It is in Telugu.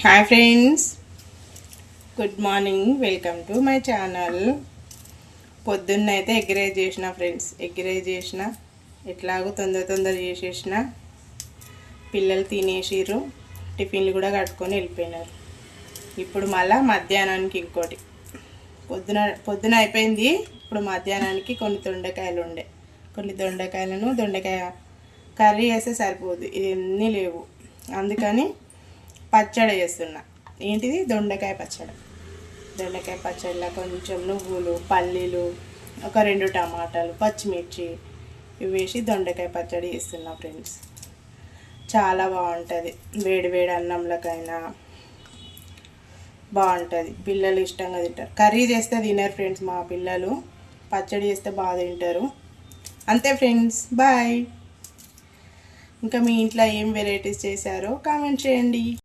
Hi friends, good morning. Welcome to my channel. పొద్దున్నైతే ఎగ్ రైస్ చేసిన ఫ్రెండ్స్. ఎగ్ రైస్ చేసిన, ఎట్లాగో తొందర చేసేసిన. పిల్లలు తినేసిర్రు, టిఫిన్లు కూడా కట్టుకొని వెళ్ళిపోయినారు. ఇప్పుడు మళ్ళీ మధ్యాహ్నానికి ఇంకోటి. పొద్దున అయిపోయింది. ఇప్పుడు మధ్యాహ్నానికి కొన్ని దొండకాయలను దొండకాయ కర్రీ వేస్తే సరిపోదు, ఇవన్నీ లేవు. అందుకని పచ్చడి చేస్తున్నా. ఏంటిది? దొండకాయ పచ్చడి. దొండకాయ పచ్చడిలో కొంచెం నువ్వులు, పల్లీలు, ఒక 2 టమాటాలు, పచ్చిమిర్చి ఇవి వేసి దొండకాయ పచ్చడి చేస్తున్నా ఫ్రెండ్స్. చాలా బాగుంటుంది. వేడి అన్నంలకైనా బాగుంటుంది. పిల్లలు ఇష్టంగా తింటారు. కర్రీ చేస్తే తినరు ఫ్రెండ్స్ మా పిల్లలు. పచ్చడి చేస్తే బాగా తింటారు. అంతే ఫ్రెండ్స్, బాయ్. ఇంకా మీ ఇంట్లో ఏం వెరైటీస్ చేశారో కామెంట్ చేయండి.